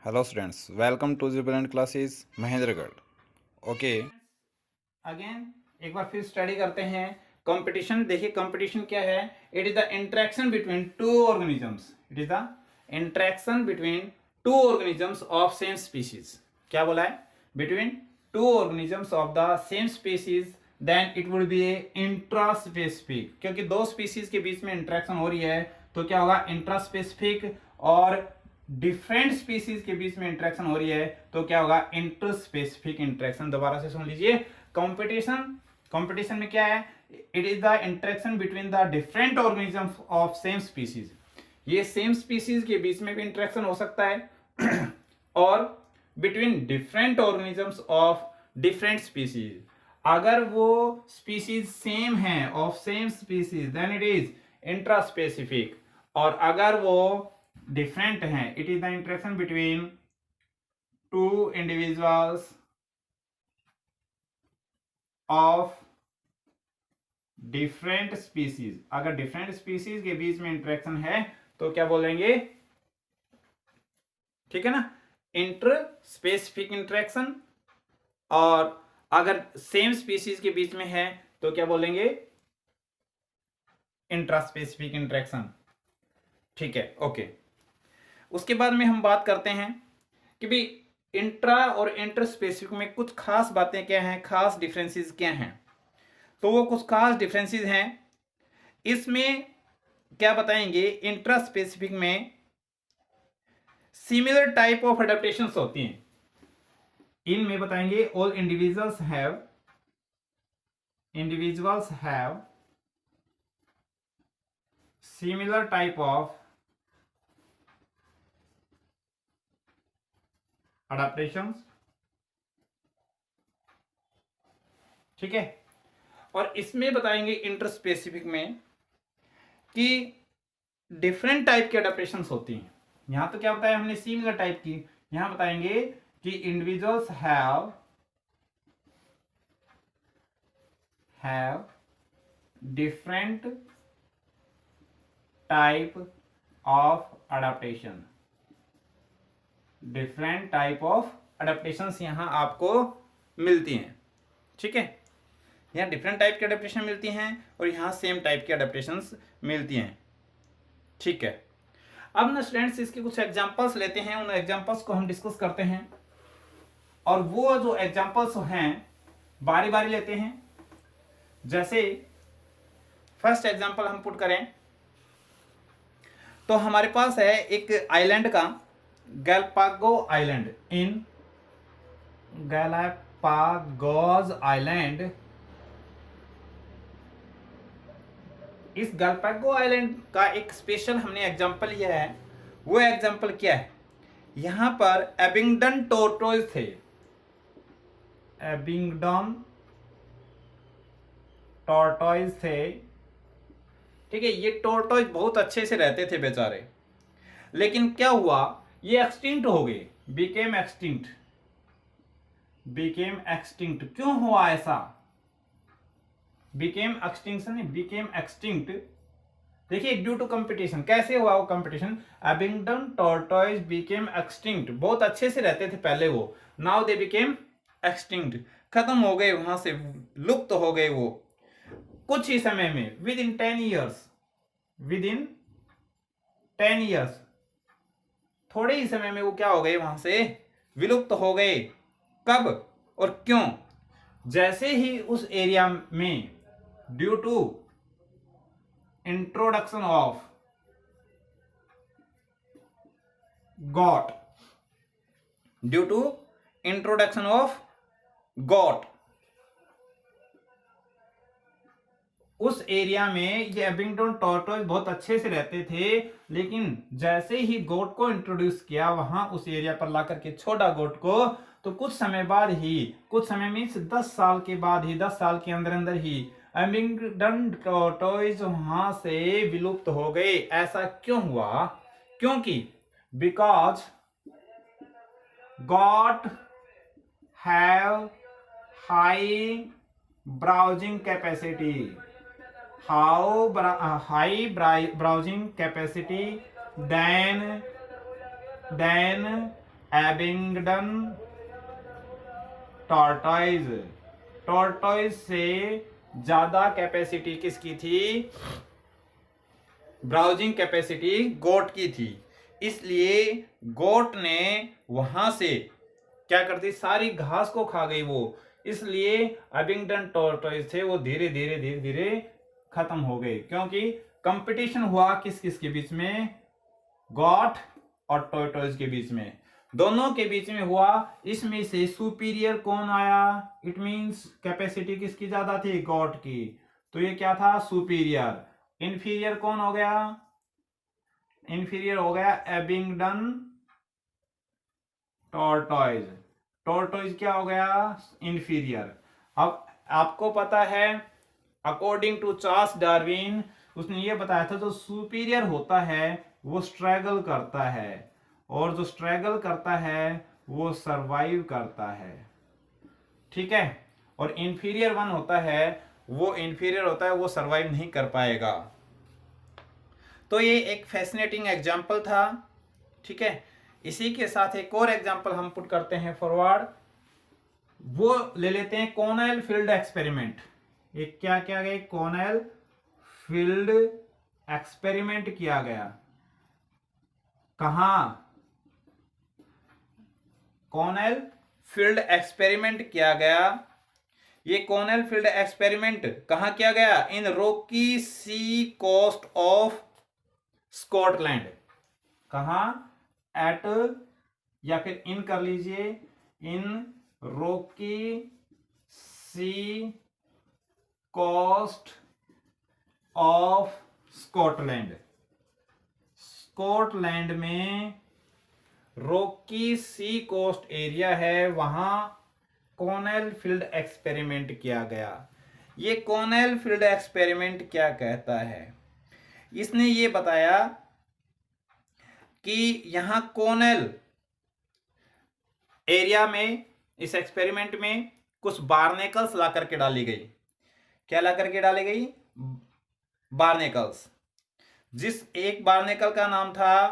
Hello students, welcome to Jubilant classes Mahendragarh. Okay, again एक बार फिर स्टडी करते हैं कंपटीशन। देखिए कंपटीशन क्या है? It is the interaction between two organisms. It is the interaction between two organisms of same species. क्या बोला है? Between two organisms of the same species, then it would be intraspecific. क्योंकि दो species के बीच में इंटरेक्शन हो रही है तो क्या होगा? इंट्रास्पेसिफिक। और डिफरेंट स्पीसीज के बीच में इंटरेक्शन हो रही है तो क्या होगा? Interspecific interaction. दोबारा से सुन लीजिए, कंपटीशन कंपटीशन में क्या है? It is the interaction between the different organisms of same species. ये सेम स्पीसीज के बीच में भी इंटरेक्शन हो सकता है और between different organisms of different species. अगर वो स्पीसीज सेम है of same species then it is intraspecific. और अगर वो डिफरेंट हैं, it is the interaction between two individuals of different species. अगर डिफरेंट स्पीसीज के बीच में इंटरेक्शन है तो क्या बोलेंगे? ठीक है ना, इंटर स्पेसिफिक इंटरेक्शन। और अगर सेम स्पीसीज के बीच में है तो क्या बोलेंगे? Intraspecific interaction. ठीक है, ओके। उसके बाद में हम बात करते हैं कि भी इंट्रा और इंटर स्पेसिफिक में कुछ खास बातें क्या हैं, खास डिफरेंसेस क्या हैं। तो वो कुछ खास डिफरेंसेस हैं इसमें। क्या बताएंगे? इंट्रा स्पेसिफिक में सिमिलर टाइप ऑफ अडेप्टेशंस होती हैं। इनमें बताएंगे all individuals have similar type of adaptations. ठीक है। और इसमें बताएंगे इंटर स्पेसिफिक में कि डिफरेंट टाइप की अडेप्टेशंस होती हैं। यहां तो क्या बताया हमने? सिमिलर टाइप की। यहां बताएंगे कि individuals have different type of adaptation. Different type of adaptations यहां आपको मिलती हैं। ठीक है, यहां डिफरेंट टाइप की अडेप्टेशन मिलती हैं और यहां सेम टाइप की अडेप्टेशंस मिलती हैं। ठीक है, अब ना स्टूडेंट्स इसके कुछ एग्जांपल्स लेते हैं, उन एग्जांपल्स को हम डिस्कस करते हैं। और वो जो एग्जांपल्स हैं बारी बारी लेते हैं। जैसे फर्स्ट एग्जांपल हम पुट करें तो हमारे पास है एक आइलैंड का, गैलापागो आइलैंड। इन गैलापागोस आइलैंड, इस गैलापागो आइलैंड का एक स्पेशल हमने एग्जांपल लिया है। वो एग्जांपल क्या है? यहां पर एबिंगडन टोर्टोइज थे। एबिंगडन टोर्टोइज थे। ठीक है, ये टोर्टोइज बहुत अच्छे से रहते थे बेचारे, लेकिन क्या हुआ? ये एक्सटिंक्ट हो गए, बिकेम एक्सटिंक्ट। बिकेम एक्सटिंक्ट क्यों हुआ ऐसा? बिकेम एक्सटिंक्शन नहीं, बिकेम एक्सटिंक्ट। देखिए ड्यू टू कंपटीशन। कैसे हुआ वो competition? Abingdon tortoise became extinct. बहुत अच्छे से रहते थे पहले वो, नाउ दे बिकेम एक्सटिंक्ट। खत्म हो गए, वहां से लुप्त हो गए वो कुछ ही समय में। With in 10 years, with in 10 years, थोड़े ही समय में वो क्या हो गए? वहां से विलुप्त हो गए। कब और क्यों? जैसे ही उस एरिया में due to introduction of goat, due to introduction of goat, उस एरिया में ये एबिंगडन टॉर्टोइज बहुत अच्छे से रहते थे। लेकिन जैसे ही गोट को इंट्रोड्यूस किया वहां उस एरिया पर ला करके छोड़ा गोट को, तो कुछ समय बाद ही, कुछ समय मीन्स 10 साल के बाद ही, 10 साल के अंदर अंदर ही एबिंगडन टॉर्टोइज वहां से विलुप्त हो गए। ऐसा क्यों हुआ? क्योंकि because got have high browsing capacity, high browsing capacity than Abingdon tortoise, tortoise से ज्यादा कैपेसिटी किसकी थी, ब्राउजिंग कैपेसिटी गोट की थी। इसलिए गोट ने वहां से क्या कर दी, सारी घास को खा गई वो। इसलिए अबिंगडन टॉर्टॉइज थे वो धीरे धीरे धीरे धीरे खत्म हो गए, क्योंकि कंपटीशन हुआ किस किस के बीच में, गॉट और टॉर्टॉइज के बीच में, दोनों के बीच में हुआ। इसमें से सुपीरियर कौन आया, इट मींस कैपेसिटी किसकी ज्यादा थी, गॉट की, तो ये क्या था, सुपीरियर। इंफीरियर कौन हो गया, इंफीरियर हो गया एबिंगडन टॉर्टॉइज, टॉर्टॉइज क्या हो गया, इंफीरियर। अब आपको पता है अकॉर्डिंग टू चार्ल्स डार्विन, उसने ये बताया था जो सुपीरियर होता है वो स्ट्रगल करता है, और जो स्ट्रगल करता है वो सरवाइव करता है, ठीक है। और इंफीरियर वन होता है, वो इंफीरियर होता है, वो सरवाइव नहीं कर पाएगा। तो ये एक फैसिनेटिंग एग्जाम्पल था, ठीक है। इसी के साथ एक और एग्जाम्पल हम पुट करते हैं फॉरवर्ड, वो ले लेते हैं कॉर्नेल फील्ड एक्सपेरिमेंट। एक क्या किया गया, कॉर्नेल फील्ड एक्सपेरिमेंट किया गया, कहां, कॉर्नेल फील्ड एक्सपेरिमेंट किया गया। ये कॉर्नेल फील्ड एक्सपेरिमेंट कहां किया गया, in rocky sea coast of Scotland, कहां, एट, या फिर इन कर लीजिए, in rocky sea coast of Scotland, Scotland में रॉकी सी कोस्ट एरिया है, वहां कॉर्नेल फील्ड एक्सपेरिमेंट किया गया। ये कॉर्नेल फील्ड एक्सपेरिमेंट क्या कहता है, इसने ये बताया कि यहां कॉर्नेल एरिया में, इस एक्सपेरिमेंट में कुछ बार्नेकल्स ला करके डाली गई। क्या ला करके डाली गई, बार्नेकल्स, जिस एक बार्नेकल का नाम था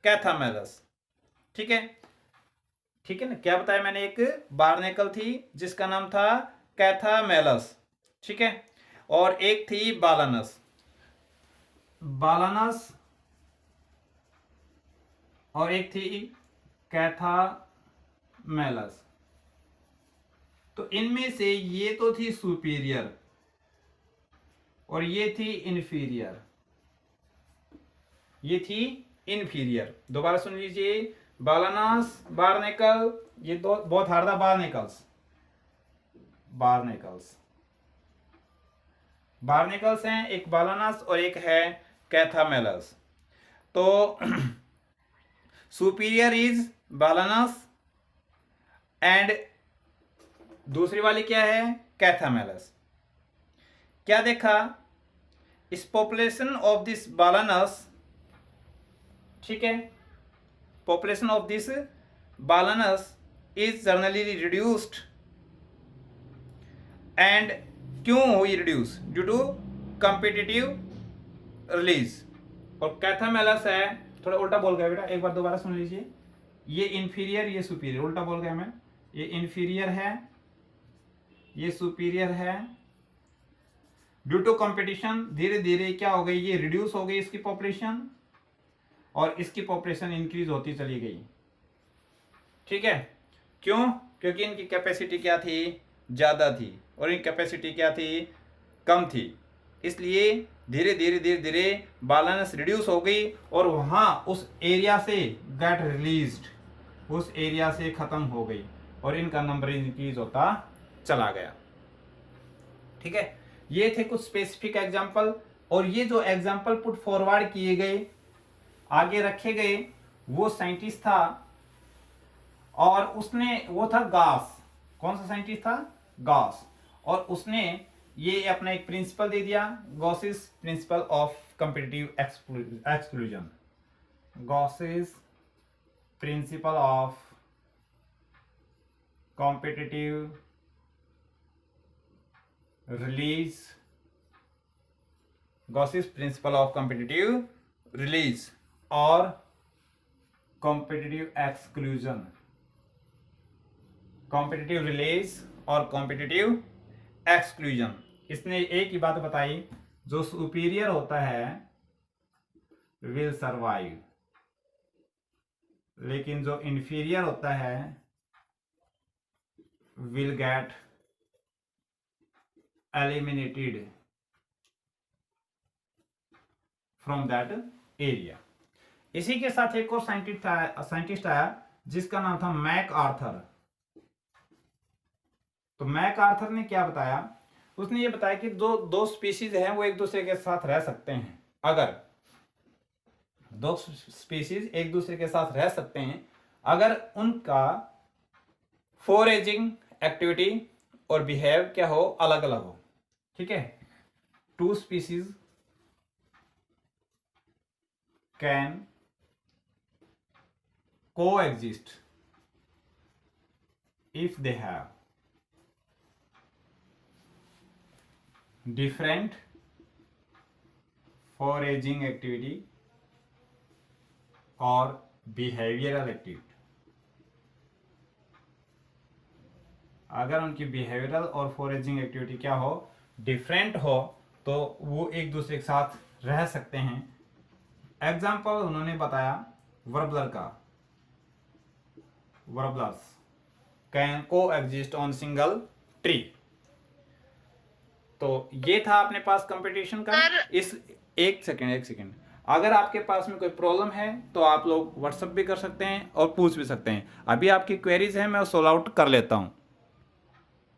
कैथामेलस, ठीक है, ठीक है ना। क्या बताया मैंने, एक बार्नेकल थी जिसका नाम था कैथामेलस, ठीक है, और एक थी बालानस, बालानस, और एक थी कैथामेलस। तो इनमें से ये तो थी सुपीरियर और ये थी इंफीरियर, ये थी इंफीरियर। दोबारा सुन लीजिए, बालानस, बार्नेकल, ये दो बहुत हार्ड था, बार्नेकल्स, बार्नेकल्स, बार्नेकल्स हैं, एक बालानस और एक है कैथामेलस। तो सुपीरियर इज बालानस एंड दूसरी वाली क्या है, कैथामेलस। क्या देखा, इस पॉपुलेशन ऑफ दिस बालानस, ठीक है, population of this Balanus is generally reduced, and क्यों हुई reduce, due to competitive release. और कैथामेलस है, थोड़ा उल्टा बोल गया बेटा, एक बार दोबारा सुन लीजिए, ये इंफीरियर ये सुपीरियर, उल्टा बोल गया मैं, ये इंफीरियर है ये सुपीरियर है। ड्यू टू कंपटीशन धीरे धीरे क्या हो गई, ये रिड्यूस हो गई इसकी पॉपुलेशन, और इसकी पॉपुलेशन इंक्रीज होती चली गई, ठीक है। क्यों, क्योंकि इनकी कैपेसिटी क्या थी, ज्यादा थी, और इनकी कैपेसिटी क्या थी, कम थी। इसलिए धीरे धीरे धीरे धीरे बैलेंस रिड्यूस हो गई, और वहां उस एरिया से गेट रिलीज्ड, उस एरिया से खत्म हो गई, और इनका नंबर इंक्रीज होता चला गया, ठीक है। ये थे कुछ स्पेसिफिक एग्जांपल, और ये जो एग्जांपल पुट फॉरवर्ड किए गए, आगे रखे गए, वो साइंटिस्ट था, और उसने, वो था गॉस। कौन सा साइंटिस्ट था, गॉस, और उसने ये अपना एक प्रिंसिपल दे दिया, Gause's principle of competitive exclusion, Gause's principle of competitive release, Gause's principle of competitive release और कॉम्पिटिटिव एक्सक्लूजन, कॉम्पिटिटिव रिलीज और कॉम्पिटिटिव एक्सक्लूजन। इसने एक ही बात बताई, जो सुपीरियर होता है विल सर्वाइव, लेकिन जो इंफीरियर होता है will get eliminated from that area. इसी के साथ एक और साइंटिस्ट आया जिसका नाम था मैक आर्थर। तो मैक आर्थर ने क्या बताया, उसने ये बताया कि जो दो स्पीशीज हैं वो एक दूसरे के साथ रह सकते हैं। अगर दो स्पीशीज एक दूसरे के साथ रह सकते हैं अगर उनका फोरेजिंग एक्टिविटी और बिहेव क्या हो, अलग अलग हो। ठीक है, two species can coexist if they have different foraging activity or behavioral activity। अगर उनकी बिहेवियरल और फॉरेजिंग एक्टिविटी क्या हो, डिफरेंट हो, तो वो एक दूसरे के साथ रह सकते हैं। एग्जाम्पल उन्होंने बताया वर्बलर का, warblers can coexist on single tree। तो ये था अपने पास कंपटीशन का। इस एक सेकेंड, अगर आपके पास में कोई प्रॉब्लम है तो आप लोग व्हाट्सएप भी कर सकते हैं और पूछ भी सकते हैं। अभी आपकी क्वेरीज है, मैं सॉल्व आउट कर लेता हूँ।